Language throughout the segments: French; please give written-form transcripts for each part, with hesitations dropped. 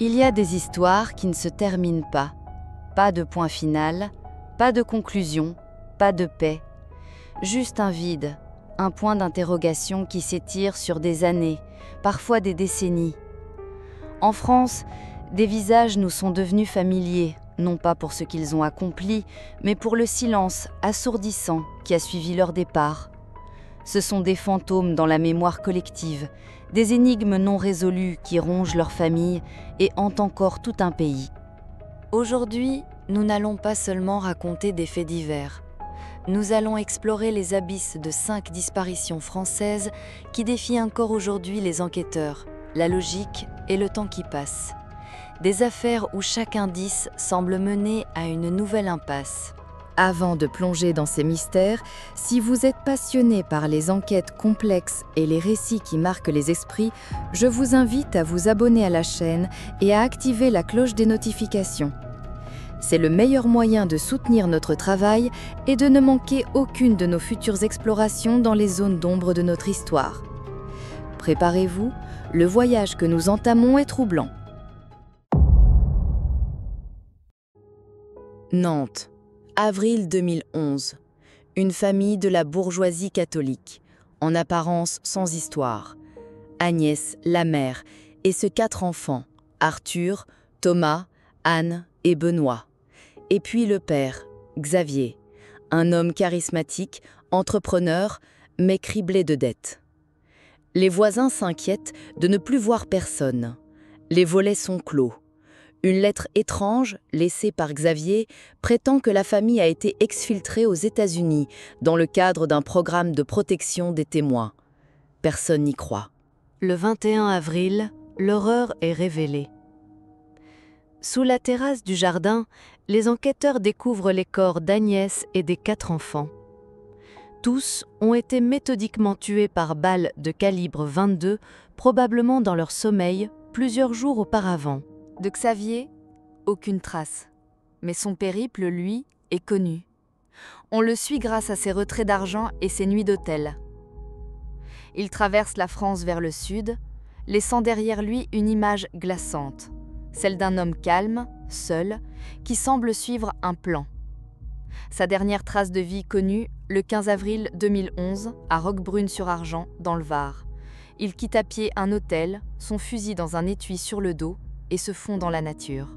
Il y a des histoires qui ne se terminent pas. Pas de point final, pas de conclusion, pas de paix. Juste un vide, un point d'interrogation qui s'étire sur des années, parfois des décennies. En France, des visages nous sont devenus familiers, non pas pour ce qu'ils ont accompli, mais pour le silence assourdissant qui a suivi leur départ. Ce sont des fantômes dans la mémoire collective, des énigmes non résolues qui rongent leur famille et hantent encore tout un pays. Aujourd'hui, nous n'allons pas seulement raconter des faits divers. Nous allons explorer les abysses de 5 disparitions françaises qui défient encore aujourd'hui les enquêteurs, la logique et le temps qui passe. Des affaires où chaque indice semble mener à une nouvelle impasse. Avant de plonger dans ces mystères, si vous êtes passionné par les enquêtes complexes et les récits qui marquent les esprits, je vous invite à vous abonner à la chaîne et à activer la cloche des notifications. C'est le meilleur moyen de soutenir notre travail et de ne manquer aucune de nos futures explorations dans les zones d'ombre de notre histoire. Préparez-vous, le voyage que nous entamons est troublant. Nantes, avril 2011. Une famille de la bourgeoisie catholique, en apparence sans histoire. Agnès, la mère, et ses 4 enfants, Arthur, Thomas, Anne et Benoît. Et puis le père, Xavier, un homme charismatique, entrepreneur, mais criblé de dettes. Les voisins s'inquiètent de ne plus voir personne. Les volets sont clos. Une lettre étrange, laissée par Xavier, prétend que la famille a été exfiltrée aux États-Unis dans le cadre d'un programme de protection des témoins. Personne n'y croit. Le 21 avril, l'horreur est révélée. Sous la terrasse du jardin, les enquêteurs découvrent les corps d'Agnès et des 4 enfants. Tous ont été méthodiquement tués par balles de calibre 22, probablement dans leur sommeil, plusieurs jours auparavant. De Xavier, aucune trace. Mais son périple, lui, est connu. On le suit grâce à ses retraits d'argent et ses nuits d'hôtel. Il traverse la France vers le sud, laissant derrière lui une image glaçante, celle d'un homme calme, seul, qui semble suivre un plan. Sa dernière trace de vie connue, le 15 avril 2011, à Roquebrune-sur-Argent, dans le Var. Il quitte à pied un hôtel, son fusil dans un étui sur le dos, et se fond dans la nature.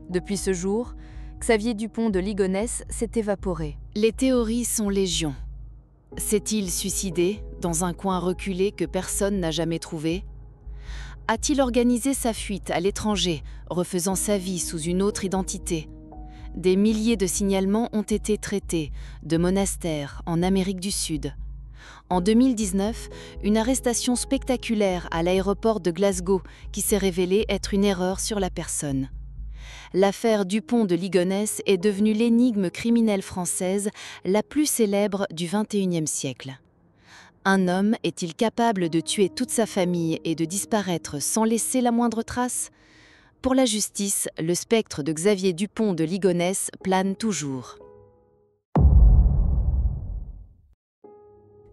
Depuis ce jour, Xavier Dupont de Ligonnès s'est évaporé. Les théories sont légion. S'est-il suicidé dans un coin reculé que personne n'a jamais trouvé? A-t-il organisé sa fuite à l'étranger, refaisant sa vie sous une autre identité? Des milliers de signalements ont été traités, de monastères en Amérique du Sud. En 2019, une arrestation spectaculaire à l'aéroport de Glasgow qui s'est révélée être une erreur sur la personne. L'affaire Dupont de Ligonnès est devenue l'énigme criminelle française la plus célèbre du XXIe siècle. Un homme est-il capable de tuer toute sa famille et de disparaître sans laisser la moindre trace? Pour la justice, le spectre de Xavier Dupont de Ligonnès plane toujours.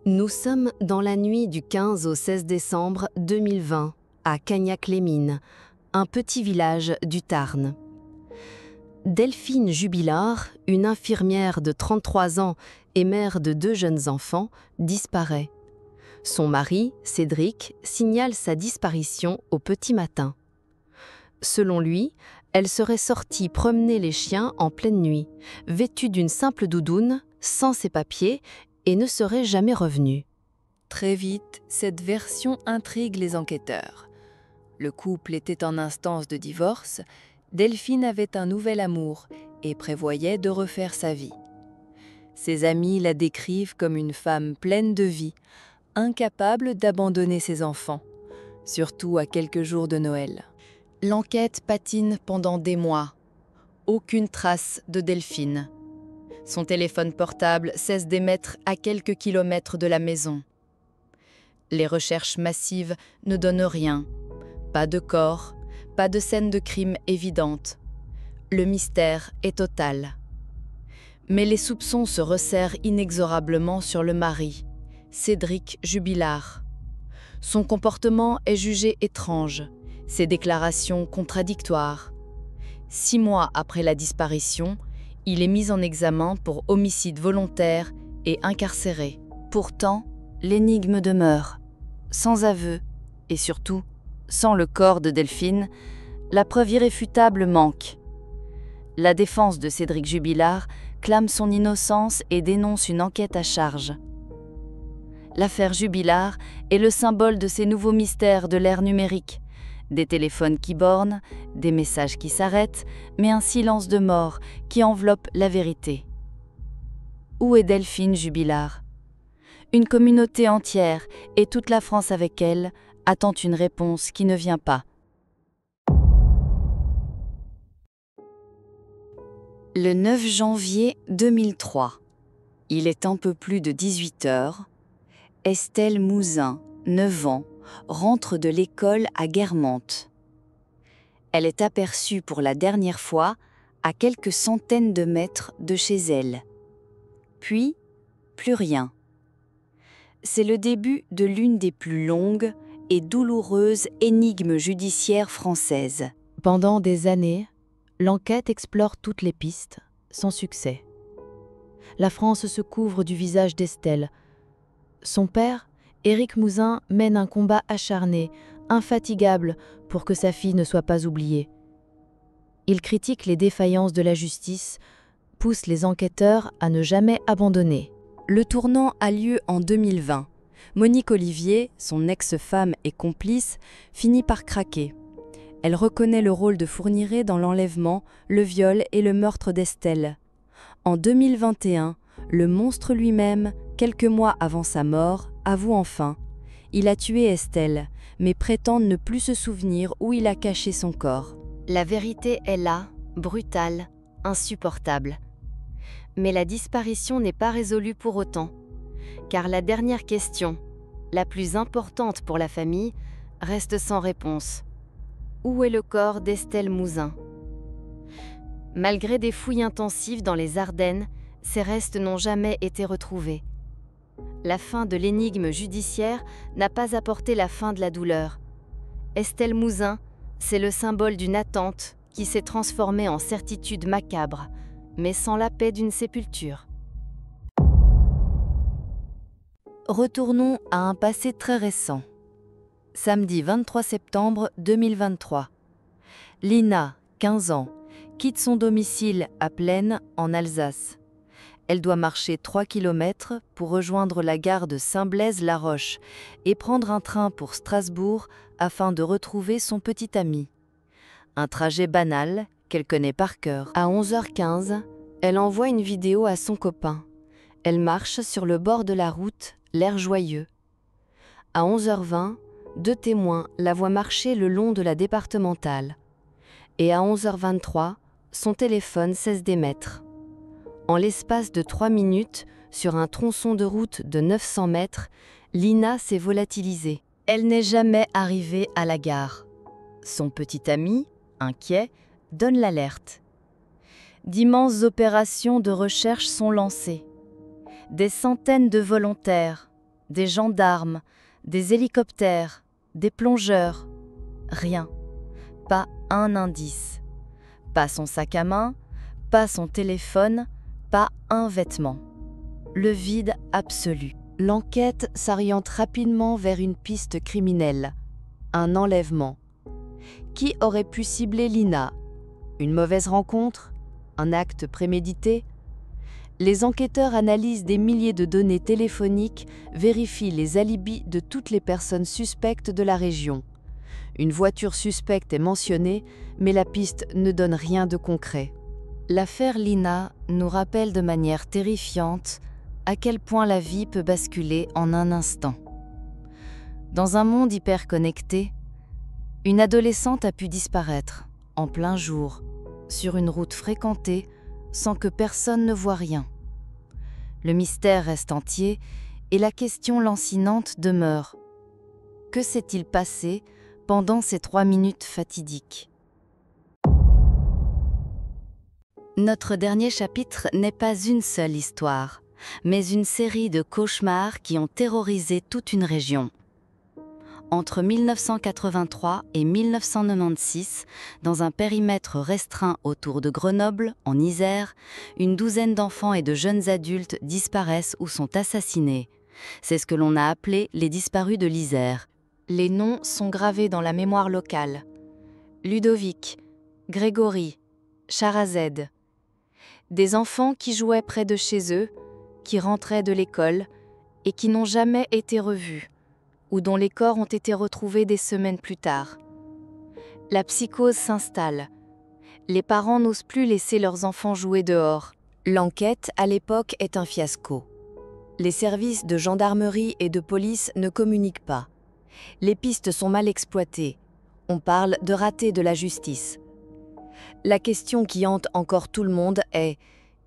Nous sommes dans la nuit du 15 au 16 décembre 2020, à Cagnac-les-Mines, un petit village du Tarn. Delphine Jubilard, une infirmière de 33 ans et mère de 2 jeunes enfants, disparaît. Son mari, Cédric, signale sa disparition au petit matin. Selon lui, elle serait sortie promener les chiens en pleine nuit, vêtue d'une simple doudoune, sans ses papiers, et ne serait jamais revenue. Très vite, cette version intrigue les enquêteurs. Le couple était en instance de divorce, Delphine avait un nouvel amour et prévoyait de refaire sa vie. Ses amis la décrivent comme une femme pleine de vie, incapable d'abandonner ses enfants, surtout à quelques jours de Noël. L'enquête patine pendant des mois. Aucune trace de Delphine. Son téléphone portable cesse d'émettre à quelques kilomètres de la maison. Les recherches massives ne donnent rien. Pas de corps, pas de scène de crime évidente. Le mystère est total. Mais les soupçons se resserrent inexorablement sur le mari, Cédric Jubilard. Son comportement est jugé étrange. Ses déclarations contradictoires. 6 mois après la disparition, il est mis en examen pour homicide volontaire et incarcéré. Pourtant, l'énigme demeure. Sans aveu, et surtout, sans le corps de Delphine, la preuve irréfutable manque. La défense de Cédric Jubilard clame son innocence et dénonce une enquête à charge. L'affaire Jubilard est le symbole de ces nouveaux mystères de l'ère numérique. Des téléphones qui bornent, des messages qui s'arrêtent, mais un silence de mort qui enveloppe la vérité. Où est Delphine Jubilard ? Une communauté entière, et toute la France avec elle, attend une réponse qui ne vient pas. Le 9 janvier 2003. Il est un peu plus de 18 heures. Estelle Mouzin, 9 ans, rentre de l'école à Guermantes. Elle est aperçue pour la dernière fois à quelques centaines de mètres de chez elle. Puis, plus rien. C'est le début de l'une des plus longues et douloureuses énigmes judiciaires françaises. Pendant des années, l'enquête explore toutes les pistes, sans succès. La France se couvre du visage d'Estelle. Son père, Éric Mouzin, mène un combat acharné, infatigable, pour que sa fille ne soit pas oubliée. Il critique les défaillances de la justice, pousse les enquêteurs à ne jamais abandonner. Le tournant a lieu en 2020. Monique Olivier, son ex-femme et complice, finit par craquer. Elle reconnaît le rôle de Fourniret dans l'enlèvement, le viol et le meurtre d'Estelle. En 2021, le monstre lui-même, quelques mois avant sa mort, avoue enfin. Il a tué Estelle, mais prétend ne plus se souvenir où il a caché son corps. La vérité est là, brutale, insupportable. Mais la disparition n'est pas résolue pour autant, car la dernière question, la plus importante pour la famille, reste sans réponse. Où est le corps d'Estelle Mouzin ? Malgré des fouilles intensives dans les Ardennes, ces restes n'ont jamais été retrouvés. La fin de l'énigme judiciaire n'a pas apporté la fin de la douleur. Estelle Mouzin, c'est le symbole d'une attente qui s'est transformée en certitude macabre, mais sans la paix d'une sépulture. Retournons à un passé très récent. Samedi 23 septembre 2023. Lina, 15 ans, quitte son domicile à Plaine, en Alsace. Elle doit marcher 3 km pour rejoindre la gare de Saint-Blaise-la-Roche et prendre un train pour Strasbourg afin de retrouver son petit ami. Un trajet banal qu'elle connaît par cœur. À 11h15, elle envoie une vidéo à son copain. Elle marche sur le bord de la route, l'air joyeux. À 11h20, 2 témoins la voient marcher le long de la départementale. Et à 11h23, son téléphone cesse d'émettre. En l'espace de 3 minutes, sur un tronçon de route de 900 mètres, Lina s'est volatilisée. Elle n'est jamais arrivée à la gare. Son petit ami, inquiet, donne l'alerte. D'immenses opérations de recherche sont lancées. Des centaines de volontaires, des gendarmes, des hélicoptères, des plongeurs. Rien. Pas un indice. Pas son sac à main, pas son téléphone, pas un vêtement. Le vide absolu. L'enquête s'oriente rapidement vers une piste criminelle. Un enlèvement. Qui aurait pu cibler Lina ? Une mauvaise rencontre ? Un acte prémédité ? Les enquêteurs analysent des milliers de données téléphoniques, vérifient les alibis de toutes les personnes suspectes de la région. Une voiture suspecte est mentionnée, mais la piste ne donne rien de concret. L'affaire Lina nous rappelle de manière terrifiante à quel point la vie peut basculer en un instant. Dans un monde hyper connecté, une adolescente a pu disparaître, en plein jour, sur une route fréquentée, sans que personne ne voie rien. Le mystère reste entier et la question lancinante demeure. Que s'est-il passé pendant ces 3 minutes fatidiques ? Notre dernier chapitre n'est pas une seule histoire, mais une série de cauchemars qui ont terrorisé toute une région. Entre 1983 et 1996, dans un périmètre restreint autour de Grenoble, en Isère, une douzaine d'enfants et de jeunes adultes disparaissent ou sont assassinés. C'est ce que l'on a appelé les disparus de l'Isère. Les noms sont gravés dans la mémoire locale. Ludovic, Grégory, Charazède. Des enfants qui jouaient près de chez eux, qui rentraient de l'école et qui n'ont jamais été revus, ou dont les corps ont été retrouvés des semaines plus tard. La psychose s'installe. Les parents n'osent plus laisser leurs enfants jouer dehors. L'enquête, à l'époque, est un fiasco. Les services de gendarmerie et de police ne communiquent pas. Les pistes sont mal exploitées. On parle de raté de la justice. La question qui hante encore tout le monde est: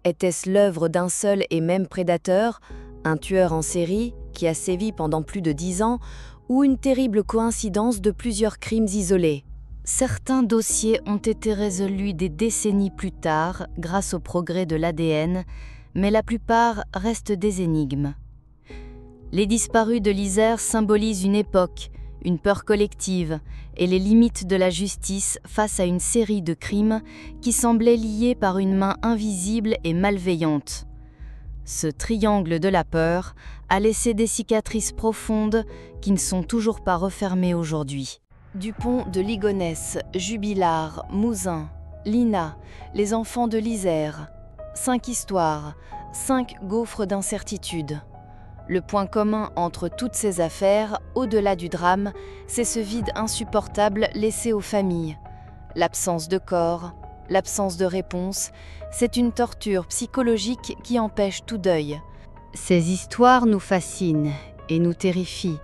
était-ce l'œuvre d'un seul et même prédateur, un tueur en série qui a sévi pendant plus de 10 ans, ou une terrible coïncidence de plusieurs crimes isolés? Certains dossiers ont été résolus des décennies plus tard grâce au progrès de l'ADN, mais la plupart restent des énigmes. Les disparus de l'Isère symbolisent une époque, une peur collective et les limites de la justice face à une série de crimes qui semblaient liés par une main invisible et malveillante. Ce triangle de la peur a laissé des cicatrices profondes qui ne sont toujours pas refermées aujourd'hui. Dupont de Ligonnès, Jubilard, Mouzin, Lina, les enfants de l'Isère. 5 histoires, 5 gouffres d'incertitude. Le point commun entre toutes ces affaires, au-delà du drame, c'est ce vide insupportable laissé aux familles. L'absence de corps, l'absence de réponse, c'est une torture psychologique qui empêche tout deuil. Ces histoires nous fascinent et nous terrifient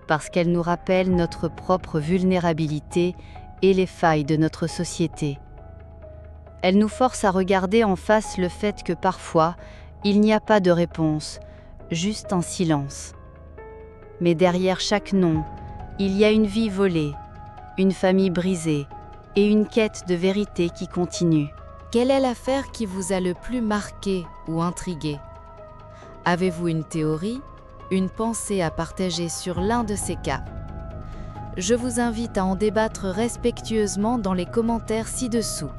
parce qu'elles nous rappellent notre propre vulnérabilité et les failles de notre société. Elles nous forcent à regarder en face le fait que parfois, il n'y a pas de réponse, juste un silence. Mais derrière chaque nom, il y a une vie volée, une famille brisée et une quête de vérité qui continue. Quelle est l'affaire qui vous a le plus marqué ou intrigué? Avez-vous une théorie, une pensée à partager sur l'un de ces cas? Je vous invite à en débattre respectueusement dans les commentaires ci-dessous.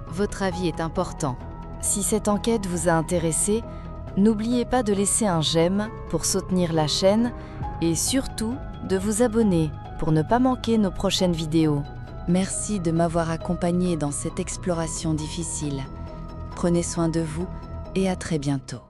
Votre avis est important. Si cette enquête vous a intéressé, n'oubliez pas de laisser un j'aime pour soutenir la chaîne et surtout de vous abonner pour ne pas manquer nos prochaines vidéos. Merci de m'avoir accompagné dans cette exploration difficile. Prenez soin de vous et à très bientôt.